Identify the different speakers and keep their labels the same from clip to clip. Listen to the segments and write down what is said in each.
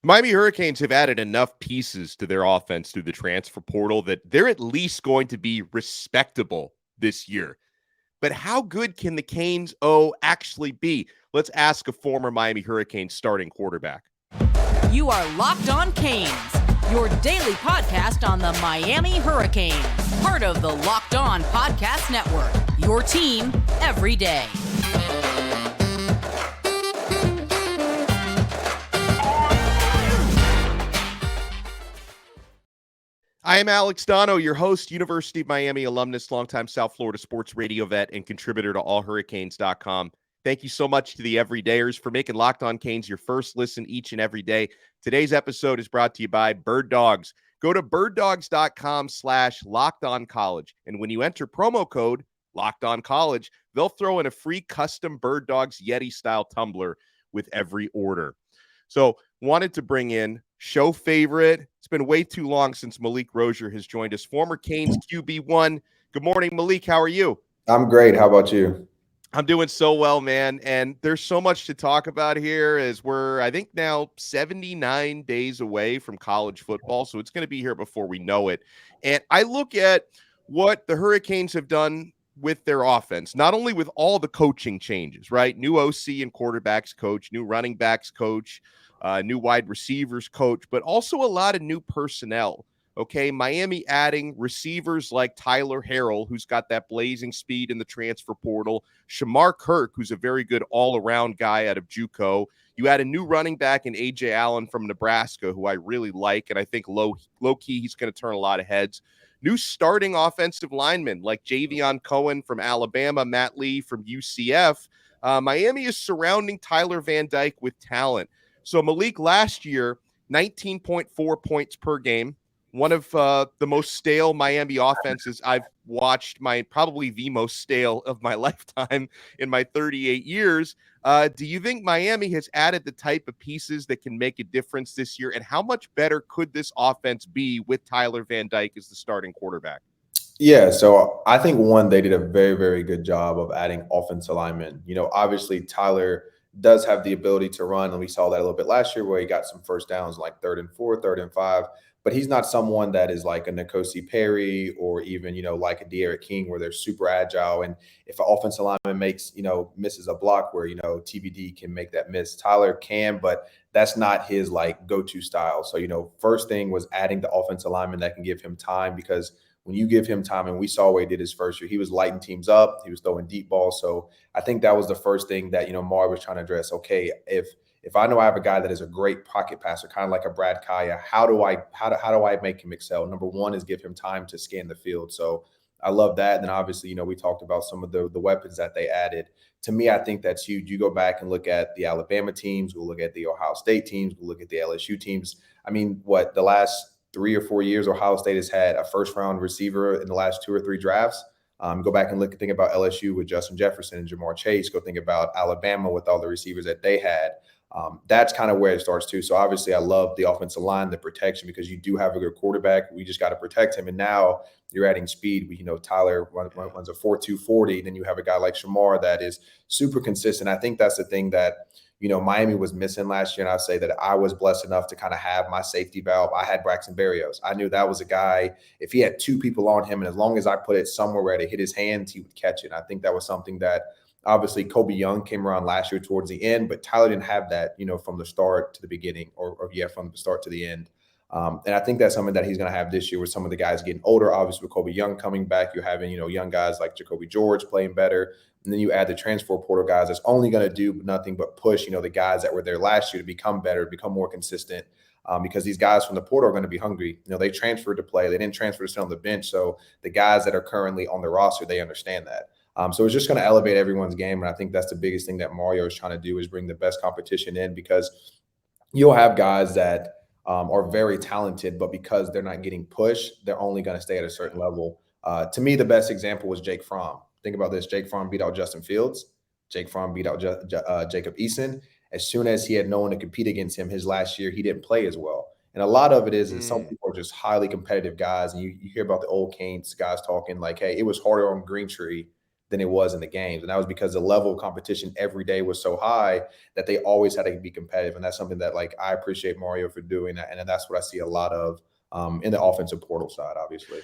Speaker 1: Miami Hurricanes have added enough pieces to their offense through the transfer portal that they're at least going to be respectable this year. But how good can the Canes actually be? Let's ask a former Miami Hurricanes starting quarterback.
Speaker 2: You are Locked On Canes, your daily podcast on the Miami Hurricanes, part of the Locked On Podcast Network, your team every day.
Speaker 1: I am Alex Donno, your host, University of Miami alumnus, longtime South Florida sports radio vet, and contributor to allhurricanes.com. Thank you so much to the everydayers for making Locked On Canes your first listen each and every day. Today's episode is brought to you by Birddogs. Go to birddogs.com/LockedOnCollege. And when you enter promo code LockedOnCollege, they'll throw in a free custom Birddogs Yeti-style tumbler with every order. So wanted to bring in show favorite. It's been way too long since Malik Rosier has joined us. Former Canes QB1. Good morning, Malik. How are you?
Speaker 3: I'm great. How about you?
Speaker 1: I'm doing so well, man. And there's so much to talk about here as we're, I think, now 79 days away from college football. So it's going to be here before we know it. And I look at what the Hurricanes have done with their offense, not only with all the coaching changes, right? New OC and quarterbacks coach, new running backs coach, new wide receivers coach, but also a lot of new personnel. Okay, Miami adding receivers like Tyler Harrell, who's got that blazing speed in the transfer portal, Shemar Kirk, who's a very good all-around guy out of JUCO. You add a new running back in Ajay Allen from Nebraska, who I really like, and I think low-key he's going to turn a lot of heads. New starting offensive linemen like Javion Cohen from Alabama, Matt Lee from UCF. Miami is surrounding Tyler Van Dyke with talent. So Malik last year, 19.4 points per game. One of the most stale Miami offenses I've watched, probably the most stale of my lifetime in my 38 years. Do you think Miami has added the type of pieces that can make a difference this year? And how much better could this offense be with Tyler Van Dyke as the starting quarterback?
Speaker 3: Yeah, so I think they did a very, very good job of adding offensive linemen. Obviously Tyler does have the ability to run, and we saw that a little bit last year where he got some first downs like 3rd and 4, 3rd and 5. But he's not someone that is like a N'Kosi Perry or even, like a De'Aaron King where they're super agile. And if an offensive lineman misses a block where, TBD can make that miss, Tyler can, but that's not his like go-to style. So, first thing was adding the offensive lineman that can give him time, because when you give him time, and we saw what he did his first year, he was lighting teams up, he was throwing deep balls. So I think that was the first thing that, Mar was trying to address. Okay, if I know I have a guy that is a great pocket passer, kind of like a Brad Kaya, how do I make him excel? Number one is give him time to scan the field. So I love that. And then obviously, we talked about some of the weapons that they added. To me, I think that's huge. You go back and look at the Alabama teams, we'll look at the Ohio State teams, we'll look at the LSU teams. I mean, the last 3 or 4 years, Ohio State has had a first-round receiver in the last 2 or 3 drafts. Go back and think about LSU with Justin Jefferson and Jamar Chase. Go think about Alabama with all the receivers that they had. That's kind of where it starts too. So obviously I love the offensive line, the protection, because you do have a good quarterback. We just got to protect him. And now you're adding speed. Tyler runs a 4.2 40. Then you have a guy like Shemar that is super consistent. I think that's the thing that, Miami was missing last year. And I say that I was blessed enough to kind of have my safety valve. I had Braxton Berrios. I knew that was a guy, if he had 2 people on him, and as long as I put it somewhere where it hit his hands, he would catch it. I think that was something that obviously Kobe Young came around last year towards the end, but Tyler didn't have that, from the start to the beginning or from the start to the end. And I think that's something that he's going to have this year with some of the guys getting older. Obviously, with Kobe Young coming back, you're having, young guys like Jacoby George playing better. And then you add the transfer portal guys that's only going to do nothing but push, the guys that were there last year to become better, become more consistent. Because these guys from the portal are going to be hungry. They transferred to play. They didn't transfer to sit on the bench. So the guys that are currently on the roster, they understand that. So it's just going to elevate everyone's game. And I think that's the biggest thing that Mario is trying to do, is bring the best competition in, because you'll have guys that are very talented, but because they're not getting pushed, they're only going to stay at a certain level. To me, the best example was Jake Fromm. Think about this. Jake Fromm beat out Justin Fields. Jake Fromm beat out Jacob Eason. As soon as he had no one to compete against him his last year, he didn't play as well. And a lot of it is some people are just highly competitive guys. And you hear about the old Canes guys talking like, hey, it was harder on Greentree than it was in the games. And that was because the level of competition every day was so high that they always had to be competitive. And that's something that like I appreciate Mario for doing that. And that's what I see a lot of in the offensive portal side, obviously.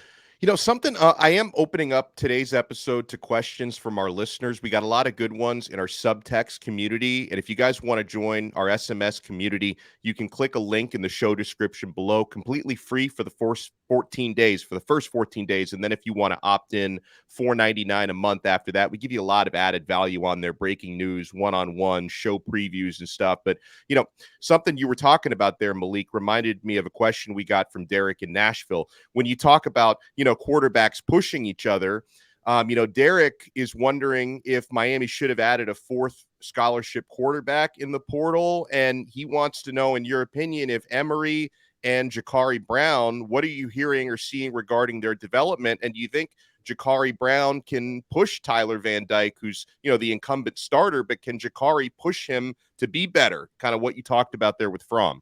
Speaker 1: Something I am opening up today's episode to questions from our listeners. We got a lot of good ones in our subtext community. And if you guys want to join our SMS community, you can click a link in the show description below, completely free for the first 14 days, And then if you want to opt in, $4.99 a month after that. We give you a lot of added value on there, breaking news, one-on-one, show previews and stuff. But, something you were talking about there, Malik, reminded me of a question we got from Derek in Nashville. When you talk about, quarterbacks pushing each other, Derek is wondering if Miami should have added a fourth scholarship quarterback in the portal. And he wants to know, in your opinion, if Emory and Jacurri Brown, what are you hearing or seeing regarding their development? And do you think Jacurri Brown can push Tyler Van Dyke, who's, the incumbent starter, but can Jacurri push him to be better? Kind of what you talked about there with Fromm.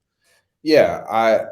Speaker 3: Yeah,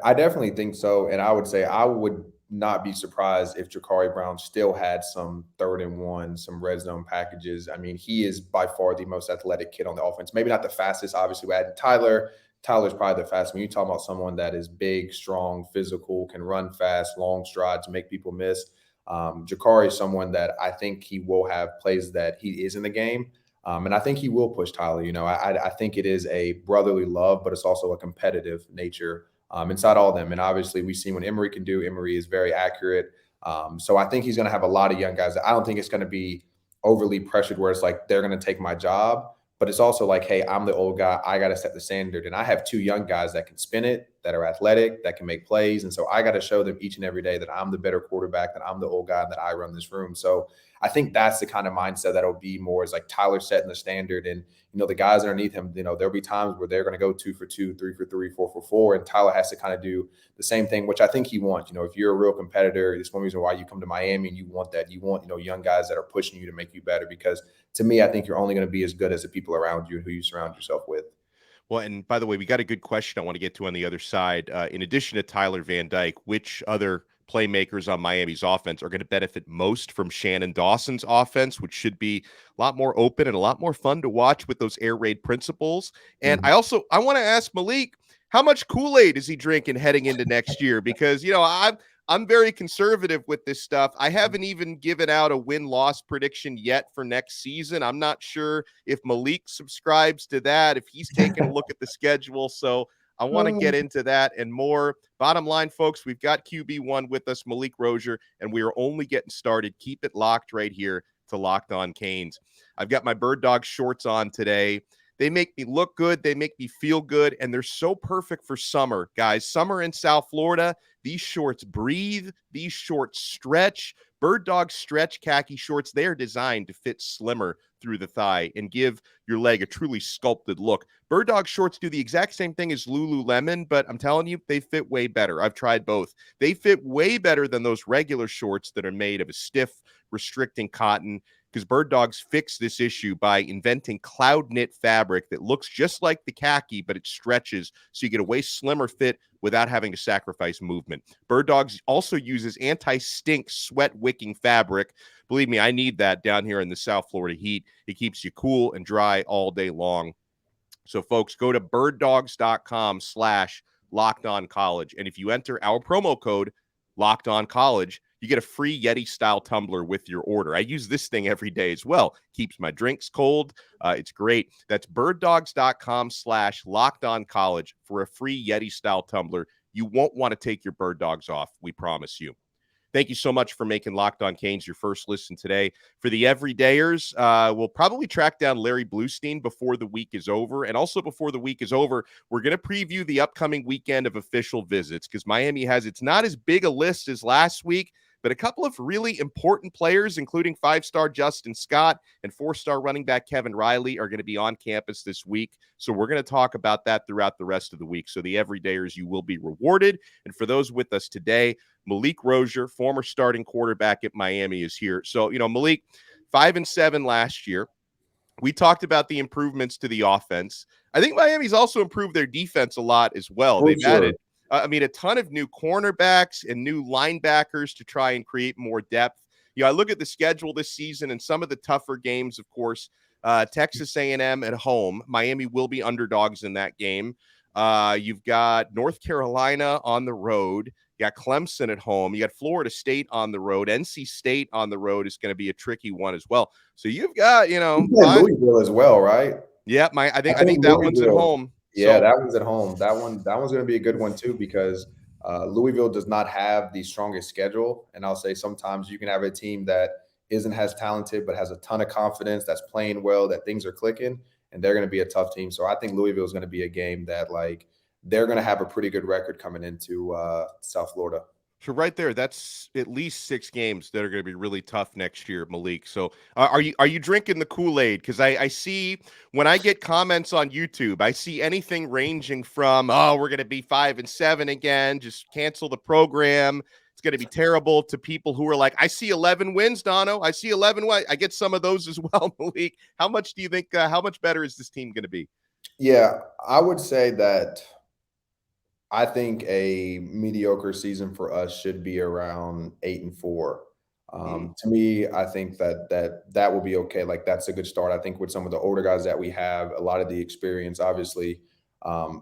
Speaker 3: I definitely think so. And I would say I would not be surprised if Jacurri Brown still had some 3rd and 1, some red zone packages. I mean, he is by far the most athletic kid on the offense. Maybe not the fastest. Obviously, we added Tyler. Tyler's probably the fastest. When you talk about someone that is big, strong, physical, can run fast, long strides, make people miss, Jacurri is someone that I think he will have plays that he is in the game. And I think he will push Tyler. I think it is a brotherly love, but it's also a competitive nature inside all of them. And obviously, we see what Emory can do. Emory is very accurate. So I think he's going to have a lot of young guys. I don't think it's going to be overly pressured where it's like they're going to take my job. But it's also like, hey, I'm the old guy. I got to set the standard. And I have 2 young guys that can spin it, that are athletic, that can make plays. And so I got to show them each and every day that I'm the better quarterback, that I'm the old guy, and that I run this room. So I think that's the kind of mindset that'll be more is like Tyler setting the standard. And, the guys underneath him, there'll be times where they're going to go 2 for 2, 3 for 3, 4 for 4. And Tyler has to kind of do the same thing, which I think he wants. If you're a real competitor, it's one reason why you come to Miami and you want that. You want, young guys that are pushing you to make you better, because to me, I think you're only going to be as good as the people around you and who you surround yourself with.
Speaker 1: Well, and by the way, we got a good question I want to get to on the other side. In addition to Tyler Van Dyke, which other playmakers on Miami's offense are going to benefit most from Shannon Dawson's offense, which should be a lot more open and a lot more fun to watch with those air raid principles? And I want to ask Malik, how much Kool-Aid is he drinking heading into next year? Because, I'm very conservative with this stuff. I haven't even given out a win-loss prediction yet for next season. I'm not sure if Malik subscribes to that, if he's taking a look at the schedule. So I want to get into that and more. Bottom line, folks, we've got QB1 with us, Malik Rosier, and we are only getting started. Keep it locked right here to Locked On Canes. I've got my Bird-Dog shorts on today. They make me look good. They make me feel good. And they're so perfect for summer, guys. Summer in South Florida. These shorts breathe. These shorts stretch. Bird-Dog stretch khaki shorts, they are designed to fit slimmer through the thigh and give your leg a truly sculpted look. Bird-Dog shorts do the exact same thing as Lululemon, but I'm telling you, they fit way better. I've tried both. They fit way better than those regular shorts that are made of a stiff, restricting cotton, because Birddogs fixed this issue by inventing cloud knit fabric that looks just like the khaki, but it stretches so you get a way slimmer fit without having to sacrifice movement. Birddogs also uses anti-stink sweat wicking fabric. Believe me, I need that down here in the South Florida heat. It keeps you cool and dry all day long. So folks, go to birddogs.com/LockedOnCollege. And if you enter our promo code LockedOnCollege, you get a free Yeti-style tumbler with your order. I use this thing every day as well. Keeps my drinks cold. It's great. That's birddogs.com/LockedOnCollege for a free Yeti-style tumbler. You won't want to take your Bird Dogs off. We promise you. Thank you so much for making Locked On Canes your first listen today. For the everydayers, we'll probably track down Larry Bluestein before the week is over. And also before the week is over, we're going to preview the upcoming weekend of official visits, because Miami has, it's not as big a list as last week, but a couple of really important players, including 5-star Justin Scott and 4-star running back Kevin Riley, are going to be on campus this week. So we're going to talk about that throughout the rest of the week. So the everydayers, you will be rewarded. And for those with us today, Malik Rosier, former starting quarterback at Miami, is here. So, Malik, 5-7 last year. We talked about the improvements to the offense. I think Miami's also improved their defense a lot as well. They've added a ton of new cornerbacks and new linebackers to try and create more depth. I look at the schedule this season and some of the tougher games, of course, Texas A&M at home. Miami will be underdogs in that game. You've got North Carolina on the road. You got Clemson at home. You got Florida State on the road. NC State on the road is going to be a tricky one as well. So you've got,
Speaker 3: Louisville as well, right?
Speaker 1: Yeah, I think that one's at home.
Speaker 3: Yeah, that one's at home. That one's going to be a good one too, because Louisville does not have the strongest schedule. And I'll say sometimes you can have a team that isn't as talented but has a ton of confidence, that's playing well, that things are clicking, and they're going to be a tough team. So I think Louisville is going to be a game that, like, they're going to have a pretty good record coming into South Florida.
Speaker 1: So right there, that's at least 6 games that are going to be really tough next year, Malik. So are you drinking the Kool-Aid? Because I see when I get comments on YouTube, I see anything ranging from, oh, we're going to be 5-7 again, just cancel the program, it's going to be terrible, to people who are like, I see 11 wins, Donno. I see 11 wins. I get some of those as well, Malik. How much do you think, how much better is this team going to be?
Speaker 3: Yeah, I would say that I think a mediocre season for us should be around 8-4. To me, I think that will be okay. Like, that's a good start. I think with some of the older guys that we have, a lot of the experience, obviously,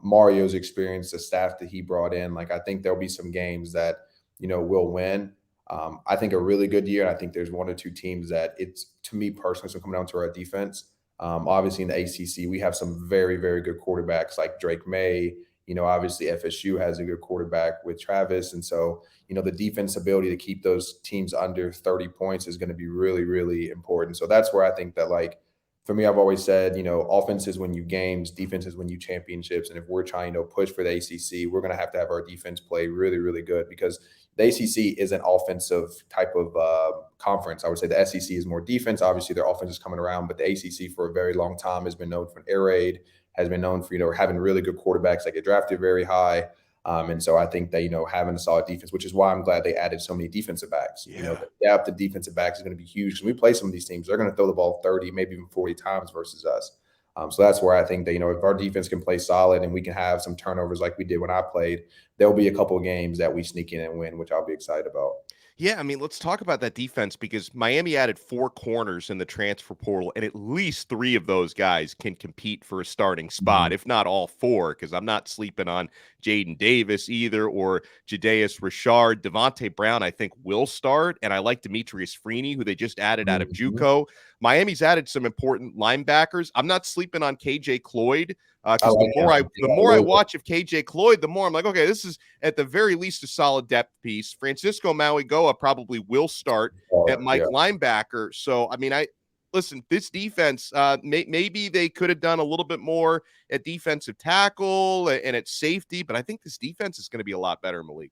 Speaker 3: Mario's experience, the staff that he brought in, like, I think there'll be some games that, we'll win. I think a really good year. I think there's 1 or 2 teams that it's, to me personally, so coming down to our defense. Obviously in the ACC, we have some very, very good quarterbacks like Drake May. Obviously FSU has a good quarterback with Travis. And so, the defense ability to keep those teams under 30 points is going to be really, really important. So that's where I think that, like, for me, I've always said, offense is when you games, defense is when you championships. And if we're trying to push for the ACC, we're going to have our defense play really, really good, because the ACC is an offensive type of conference. I would say the SEC is more defense. Obviously, their offense is coming around, but the ACC for a very long time has been known for an air raid, has been known for, having really good quarterbacks that get drafted very high. And so I think that, having a solid defense, which is why I'm glad they added so many defensive backs.
Speaker 1: Yeah.
Speaker 3: The depth of defensive backs is going to be huge. When we play some of these teams, they're going to throw the ball 30, maybe even 40 times versus us. So that's where I think that, if our defense can play solid and we can have some turnovers like we did when I played, there'll be a couple of games that we sneak in and win, which I'll be excited about.
Speaker 1: Yeah, I mean, let's talk about that defense, because Miami added 4 corners in the transfer portal, and at least 3 of those guys can compete for a starting spot, if not all 4, because I'm not sleeping on Jaden Davis either, or Jadeus Richard. Devontae Brown, I think, will start, and I like Demetrius Freeney, who they just added out of JUCO. Miami's added some important linebackers. I'm not sleeping on KJ Cloyd, because the more I watch of KJ Cloyd, the more I'm like, okay, this is at the very least a solid depth piece. Francisco Mauigoa probably will start at Mike linebacker. So, I mean, listen, this defense, maybe they could have done a little bit more at defensive tackle and at safety, but I think this defense is going to be a lot better, Malik.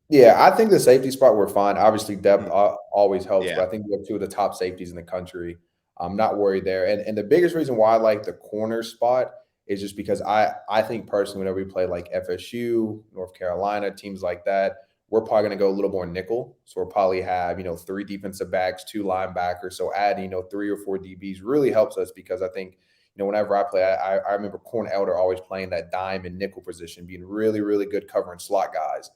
Speaker 3: Yeah, I think the safety spot we're fine. Obviously, depth always helps,
Speaker 1: Yeah.
Speaker 3: but I think we have 2 of the top safeties in the country. I'm not worried there. And the biggest reason why I like the corner spot is just because I think personally, whenever we play like FSU, North Carolina, teams like that, we're probably going to go a little more nickel. So we'll probably have, 3 defensive backs, 2 linebackers. So adding, 3 or 4 DBs really helps us, because I think, whenever I play, I remember Corn Elder always playing that dime and nickel position, being really, really good covering slot guys.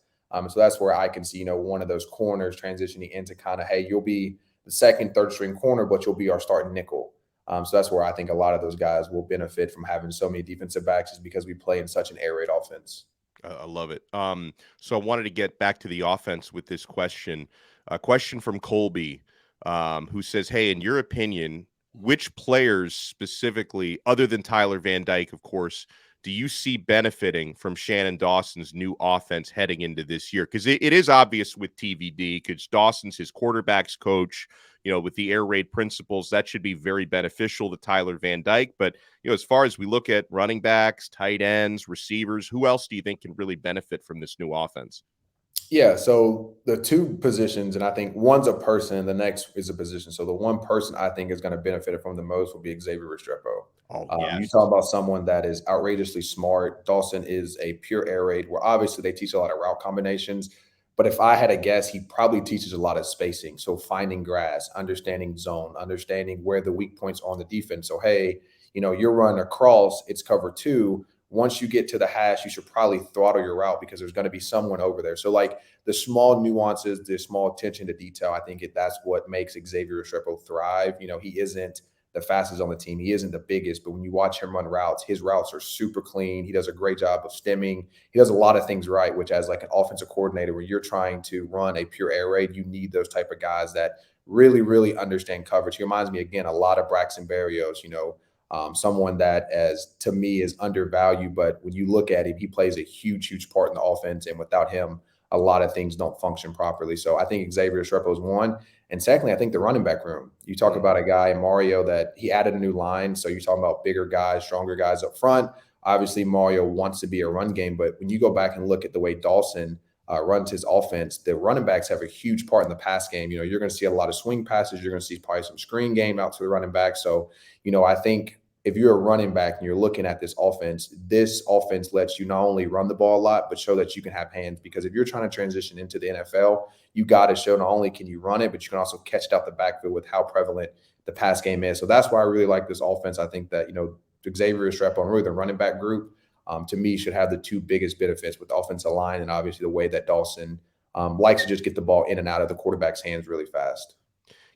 Speaker 3: So that's where I can see, one of those corners transitioning into kind of, hey, you'll be the second, third string corner, but you'll be our starting nickel. So that's where I think a lot of those guys will benefit from having so many defensive backs, is because we play in such an air raid offense.
Speaker 1: I love it. So I wanted to get back to the offense with this question. A question from Colby, who says, hey, in your opinion, which players specifically, other than Tyler Van Dyke, of course, do you see benefiting from Shannon Dawson's new offense heading into this year? Because it is obvious with TVD, because Dawson's his quarterback's coach, with the air raid principles, that should be very beneficial to Tyler Van Dyke. But, as far as we look at running backs, tight ends, receivers, who else do you think can really benefit from this new offense?
Speaker 3: Yeah, so the 2 positions, and I think one's a person and the next is a position. So the one person I think is going to benefit from the most will be Xavier Restrepo.
Speaker 1: Oh, yes.
Speaker 3: You talk about someone that is outrageously smart. Dawson is a pure air raid, where obviously they teach a lot of route combinations. But if I had a guess, he probably teaches a lot of spacing. So finding grass, understanding zone, understanding where the weak points are on the defense. So, hey, you're running across, it's cover 2. once you get to the hash, you should probably throttle your route because there's going to be someone over there. So like the small nuances, the small attention to detail, I think that's what makes Xavier Restrepo thrive. He isn't the fastest on the team. He isn't the biggest, but when you watch him run routes, his routes are super clean. He does a great job of stemming. He does a lot of things right, which as like an offensive coordinator, where you're trying to run a pure air raid, you need those type of guys that really, really understand coverage. He reminds me, again, a lot of Braxton Berrios, someone that, as to me, is undervalued. But when you look at him, he plays a huge, huge part in the offense. And without him, a lot of things don't function properly. So I think Xavier Restrepo is one. And secondly, I think the running back room. You talk about a guy, Mario, that he added a new line. So you're talking about bigger guys, stronger guys up front. Obviously, Mario wants to be a run game. But when you go back and look at the way Dawson runs his offense, the running backs have a huge part in the pass game. You're going to see a lot of swing passes. You're going to see probably some screen game out to the running back. So, I think if you're a running back and you're looking at this offense lets you not only run the ball a lot, but show that you can have hands. Because if you're trying to transition into the NFL, you got to show not only can you run it, but you can also catch it out the backfield with how prevalent the pass game is. So that's why I really like this offense. I think that, Xavier Restrepo and really the running back group, to me, should have the two biggest benefits with the offensive line and obviously the way that Dawson likes to just get the ball in and out of the quarterback's hands really fast.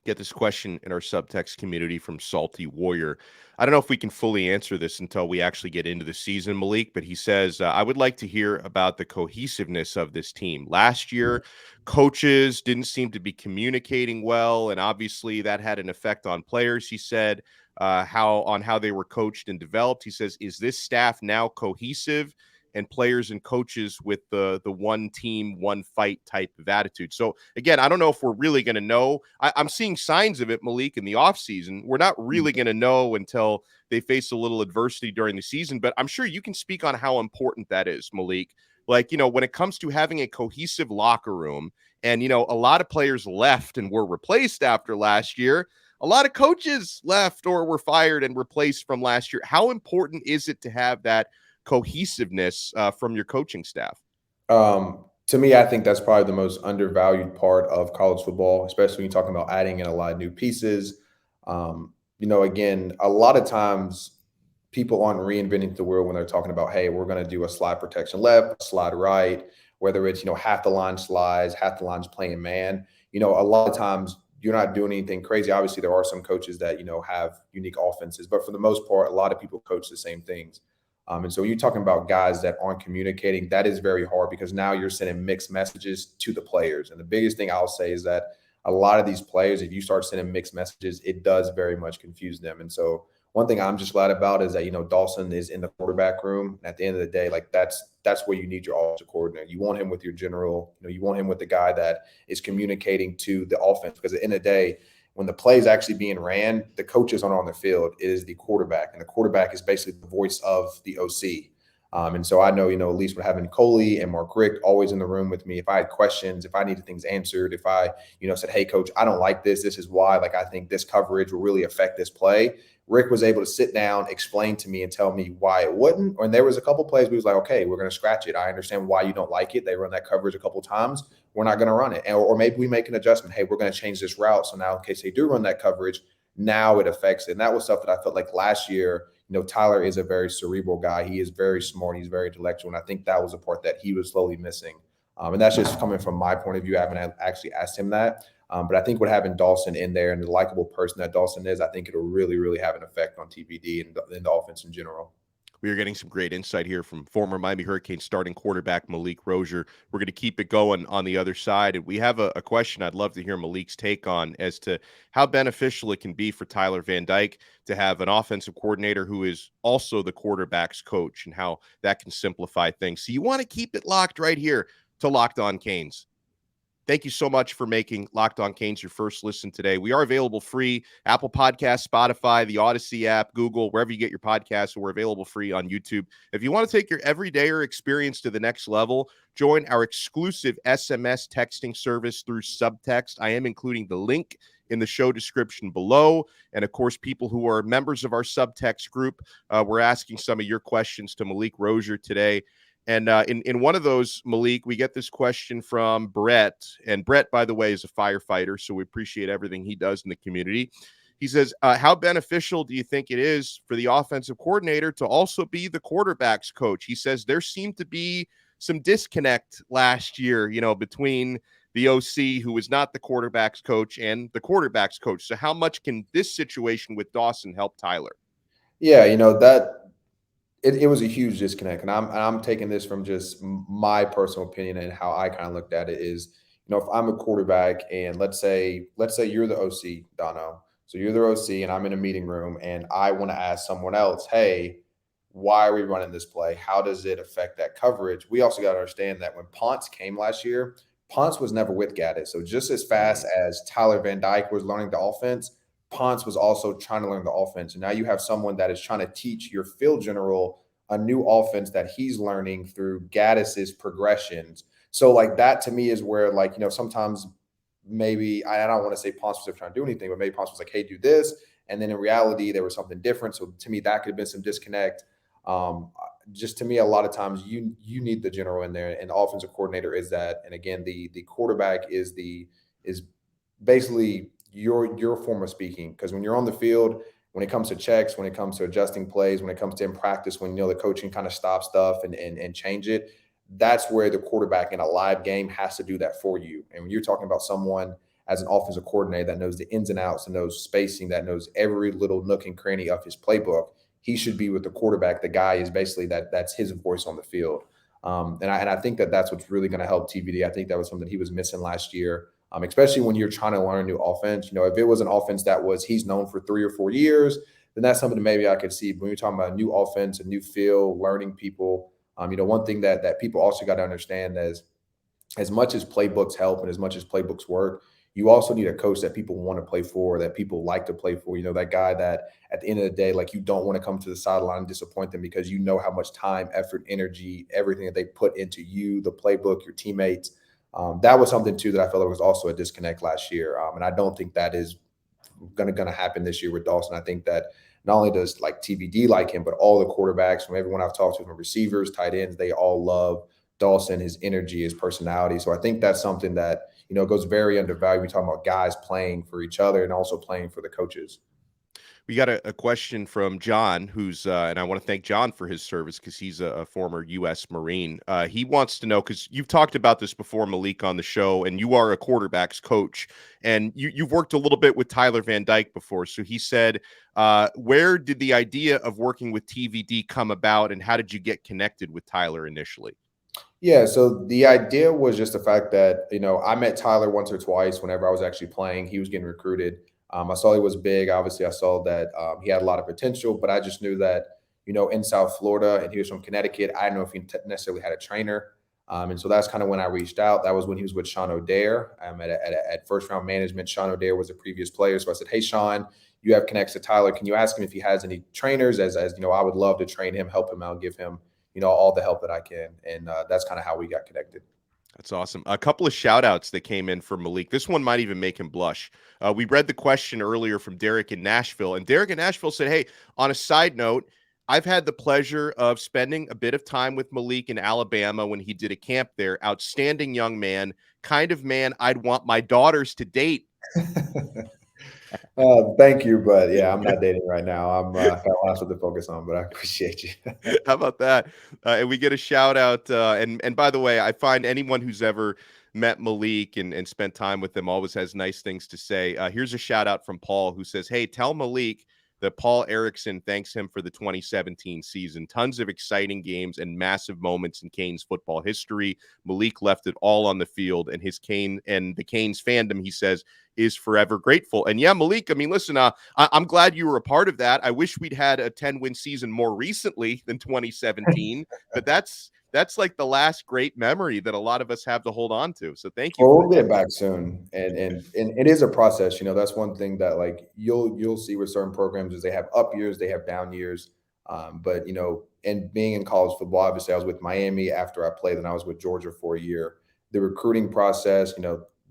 Speaker 1: Get this question in our subtext community from Salty Warrior. I don't know if we can fully answer this until we actually get into the season, Malik, but he says, I would like to hear about the cohesiveness of this team. Last year, coaches didn't seem to be communicating well, and obviously that had an effect on players, he said, how they were coached and developed. He says, is this staff now cohesive? And players and coaches with the one team, one fight type of attitude. So again, I don't know if we're really going to know. I'm seeing signs of it, Malik, in the offseason. We're not really going to know until they face a little adversity during the season, but I'm sure you can speak on how important that is, Malik. Like, when it comes to having a cohesive locker room and, a lot of players left and were replaced after last year. A lot of coaches left or were fired and replaced from last year. How important is it to have that cohesiveness from your coaching staff?
Speaker 3: To me, I think that's probably the most undervalued part of college football, especially when you're talking about adding in a lot of new pieces. Again, a lot of times people aren't reinventing the wheel when they're talking about, hey, we're going to do a slide protection left, slide right, whether it's, half the line slides, half the line's playing man. A lot of times you're not doing anything crazy. Obviously, there are some coaches that, have unique offenses, but for the most part, a lot of people coach the same things. And so when you're talking about guys that aren't communicating, that is very hard because now you're sending mixed messages to the players. And the biggest thing I'll say is that a lot of these players, if you start sending mixed messages, it does very much confuse them. And so one thing I'm just glad about is that, Dawson is in the quarterback room. And at the end of the day, like that's where you need your offensive coordinator. You want him with your general, you want him with the guy that is communicating to the offense, because at the end of the day, when the play is actually being ran, the coaches aren't on the field. It is the quarterback, and the quarterback is basically the voice of the OC. And so I know, at least with having Coley and Mark Richt always in the room with me, if I had questions, if I needed things answered, if I, said, hey, coach, I don't like this. This is why, I think this coverage will really affect this play. Rick was able to sit down, explain to me and tell me why it wouldn't. And there was a couple plays we was like, okay, we're going to scratch it. I understand why you don't like it. They run that coverage a couple times. We're not going to run it. Or maybe we make an adjustment. Hey, we're going to change this route. So now in case they do run that coverage, now it affects it. And that was stuff that I felt like last year, Tyler is a very cerebral guy. He is very smart. He's very intellectual. And I think that was a part that he was slowly missing. And that's just coming from my point of view. I haven't actually asked him that. But I think what having Dawson in there and the likable person that Dawson is, I think it'll really, really have an effect on TVD and the offense in general.
Speaker 1: We are getting some great insight here from former Miami Hurricanes starting quarterback Malik Rosier. We're going to keep it going on the other side. And we have a question I'd love to hear Malik's take on as to how beneficial it can be for Tyler Van Dyke to have an offensive coordinator who is also the quarterback's coach and how that can simplify things. So you want to keep it locked right here to Locked On Canes. Thank you so much for making Locked On Canes your first listen today. We are available free, Apple Podcasts, Spotify, the Odyssey app, Google, wherever you get your podcasts. We're available free on YouTube. If you want to take your everydayer experience to the next level, join our exclusive SMS texting service through Subtext. I am including the link in the show description below. And of course, people who are members of our Subtext group, we're asking some of your questions to Malik Rosier today. And in one of those, Malik, we get this question from Brett. And Brett, by the way, is a firefighter, so we appreciate everything he does in the community. He says, how beneficial do you think it is for the offensive coordinator to also be the quarterback's coach? He says there seemed to be some disconnect last year, between the OC, who was not the quarterback's coach, and the quarterback's coach. So how much can this situation with Dawson help Tyler?
Speaker 3: Yeah, that it was a huge disconnect, and I'm taking this from just my personal opinion and how I kind of looked at it is, if I'm a quarterback and let's say you're the OC, Donno, so you're the OC and I'm in a meeting room and I want to ask someone else, hey, why are we running this play? How does it affect that coverage? We also got to understand that when Ponce came last year, Ponce was never with Gaddis. So just as fast as Tyler Van Dyke was learning the offense, Ponce was also trying to learn the offense. And now you have someone that is trying to teach your field general a new offense that he's learning through Gaddis's progressions. So like that to me is where sometimes maybe I don't want to say Ponce was trying to do anything, but maybe Ponce was like, hey, do this. And then in reality, there was something different. So to me, that could have been some disconnect. Just to me, a lot of times you need the general in there, and the offensive coordinator is that. And again, the quarterback is basically your form of speaking, because when you're on the field, when it comes to checks, when it comes to adjusting plays, when it comes to in practice, when the coaching kind of stop stuff and change it, that's where the quarterback in a live game has to do that for you. And when you're talking about someone as an offensive coordinator that knows the ins and outs and knows spacing, that knows every little nook and cranny of his playbook, he should be with the quarterback. The guy is basically that's his voice on the field. And I think that's what's really going to help TVD. I think that was something he was missing last year, especially when you're trying to learn a new offense. If it was an offense that he's known for 3 or 4 years, then that's something that maybe I could see. But when you're talking about a new offense, a new feel, learning people, one thing that people also got to understand is as much as playbooks help and as much as playbooks work, you also need a coach that people want to play for, that people like to play for. That guy that at the end of the day, you don't want to come to the sideline and disappoint them because you know how much time, effort, energy, everything that they put into you, the playbook, your teammates. That was something too that I felt like was also a disconnect last year. And I don't think that is going to happen this year with Dawson. I think that not only does TBD like him, but all the quarterbacks, from everyone I've talked to, from receivers, tight ends, they all love Dawson, his energy, his personality. So I think that's something that, goes very undervalued. We talk about guys playing for each other and also playing for the coaches.
Speaker 1: We got a question from John, who's, and I want to thank John for his service because he's a former U.S. Marine. He wants to know, because you've talked about this before, Malik, on the show, and you are a quarterback's coach, and you've worked a little bit with Tyler Van Dyke before. So he said, where did the idea of working with TVD come about, and how did you get connected with Tyler initially?
Speaker 3: Yeah, so the idea was just the fact that, I met Tyler once or twice whenever I was actually playing. He was getting recruited. I saw he was big. Obviously, I saw that he had a lot of potential, but I just knew that, in South Florida, and he was from Connecticut, I didn't know if he necessarily had a trainer. And so that's kind of when I reached out. That was when he was with Sean O'Dare at First Round Management. Sean O'Dare was a previous player. So I said, hey, Sean, you have connects to Tyler. Can you ask him if he has any trainers? As I would love to train him, help him out, give him all the help that I can. And that's kind of how we got connected.
Speaker 1: That's awesome. A couple of shout outs that came in for Malik. This one might even make him blush. We read the question earlier from Derek in Nashville, and Derek in Nashville said, hey, on a side note, I've had the pleasure of spending a bit of time with Malik in Alabama when he did a camp there. Outstanding young man, kind of man I'd want my daughters to date.
Speaker 3: Thank you, but yeah, I'm not dating right now. I'm got lots to focus on, but I appreciate you.
Speaker 1: How about that? And we get a shout out. And by the way, I find anyone who's ever met Malik and spent time with him always has nice things to say. Here's a shout out from Paul, who says, hey, tell Malik that Paul Erickson thanks him for the 2017 season. Tons of exciting games and massive moments in Canes football history. Malik left it all on the field, and the Canes fandom, he says, is forever grateful. And yeah, Malik, I mean, listen, I'm glad you were a part of that. I wish we'd had a 10-win season more recently than 2017, but that's like the last great memory that a lot of us have to hold on to. So thank you.
Speaker 3: Well, we'll get back soon. And it is a process. That's one thing that you'll see with certain programs is they have up years, they have down years. But and being in college football, obviously I was with Miami after I played, and I was with Georgia for a year. The recruiting process,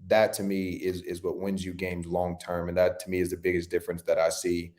Speaker 3: that to me is what wins you games long term. And that to me is the biggest difference that I see.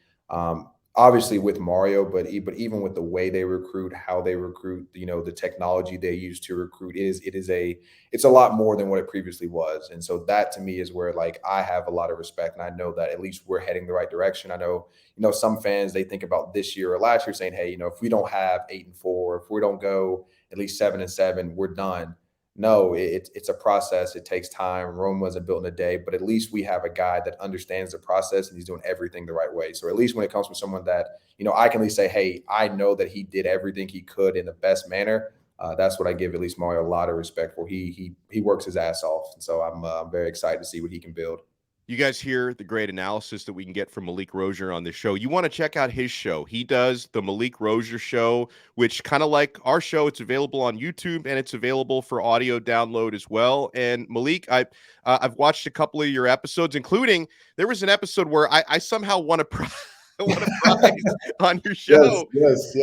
Speaker 3: obviously with Mario, but even with the way they recruit, how they recruit, the technology they use to recruit it's a lot more than what it previously was. And so that to me is where like I have a lot of respect, and I know that at least we're heading the right direction. I know, some fans, they think about this year or last year saying, hey, if we don't have 8-4, if we don't go at least 7-7, we're done. No, it's a process. It takes time. Rome wasn't built in a day, but at least we have a guy that understands the process and he's doing everything the right way. So at least when it comes from someone that, I can at least say, hey, I know that he did everything he could in the best manner. That's what I give at least Mario a lot of respect for. He works his ass off. And so I'm very excited to see what he can build.
Speaker 1: You guys hear the great analysis that we can get from Malik Rosier on this show. You want to check out his show. He does the Malik Rosier Show, which kind of like our show, it's available on YouTube and it's available for audio download as well. And Malik, I've watched a couple of your episodes, including there was an episode where I somehow won a prize. On your show.
Speaker 3: Yes.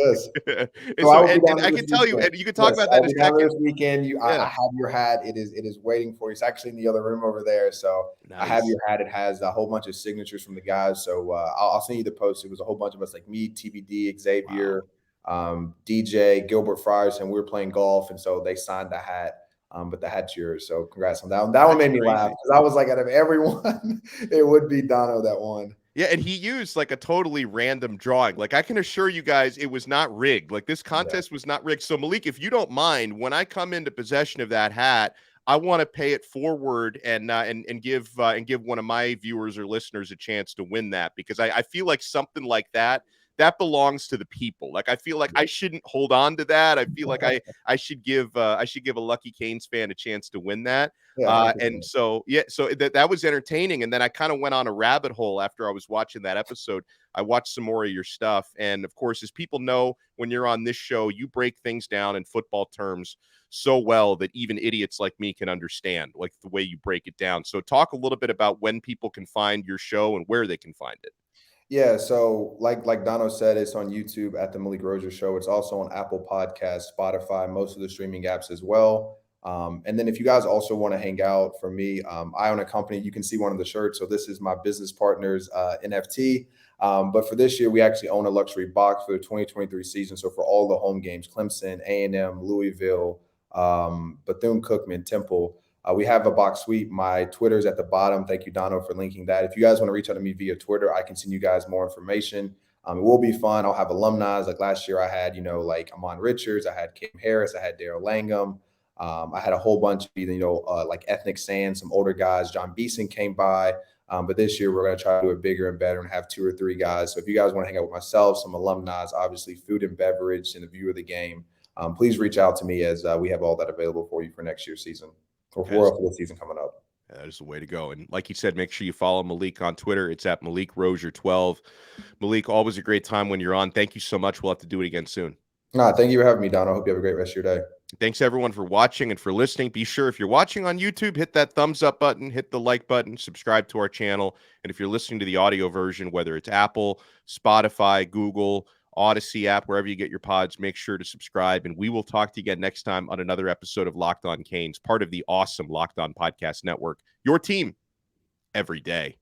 Speaker 1: and I can tell you, and you can talk about that in a second.
Speaker 3: This weekend, I have your hat. It is waiting for you. It's actually in the other room over there. So nice. I have your hat. It has a whole bunch of signatures from the guys. So I'll send you the post. It was a whole bunch of us, like me, TBD, Xavier, DJ, Gilbert Frierson. We were playing golf, and so they signed the hat. But the hat's yours. So congrats on that one. That one made me laugh because I was like, out of everyone, it would be Donno that won.
Speaker 1: Yeah, and he used like a totally random drawing. Like I can assure you guys, it was not rigged. Like this contest was not rigged. So Malik, if you don't mind, when I come into possession of that hat, I want to pay it forward and give one of my viewers or listeners a chance to win that, because I feel like something like that belongs to the people. Like I feel like I shouldn't hold on to that. I feel like I should give a Lucky Canes fan a chance to win that. And so that was entertaining. And then I kind of went on a rabbit hole after I was watching that episode. I watched some more of your stuff. And of course, as people know, when you're on this show, you break things down in football terms so well that even idiots like me can understand, like the way you break it down. So talk a little bit about when people can find your show and where they can find it.
Speaker 3: Yeah, so like Donno said, it's on YouTube at the Malik Rosier Show. It's also on Apple Podcasts, Spotify, most of the streaming apps as well. And then if you guys also want to hang out, for me, I own a company. You can see one of the shirts. So this is my business partner's NFT. But for this year, we actually own a luxury box for the 2023 season. So for all the home games, Clemson, A&M, Louisville, Bethune-Cookman, Temple, we have a box suite. My Twitter's at the bottom. Thank you, Donno, for linking that. If you guys want to reach out to me via Twitter, I can send you guys more information. It will be fun. I'll have alumni. Like last year, I had, like Amon Richards, I had Kim Harris, I had Daryl Langham. I had a whole bunch of, like Ethnic Sand, some older guys. John Beeson came by. But this year, we're going to try to do it bigger and better and have 2 or 3 guys. So if you guys want to hang out with myself, some alumni, obviously food and beverage and a view of the game, please reach out to me, as we have all that available for you for next year's season. For the season coming up.
Speaker 1: That is the way to go. And like you said, make sure you follow Malik on Twitter. It's at Malik Rosier 12. Malik, always a great time when you're on. Thank you so much. We'll have to do it again soon.
Speaker 3: Thank you for having me, Don. I hope you have a great rest of your day.
Speaker 1: Thanks, everyone, for watching and for listening. Be sure, if you're watching on YouTube, hit that thumbs up button, hit the like button, subscribe to our channel. And if you're listening to the audio version, whether it's Apple, Spotify, Google, Odyssey app, wherever you get your pods, make sure to subscribe. And we will talk to you again next time on another episode of Locked On Canes, part of the awesome Locked On Podcast Network, your team every day.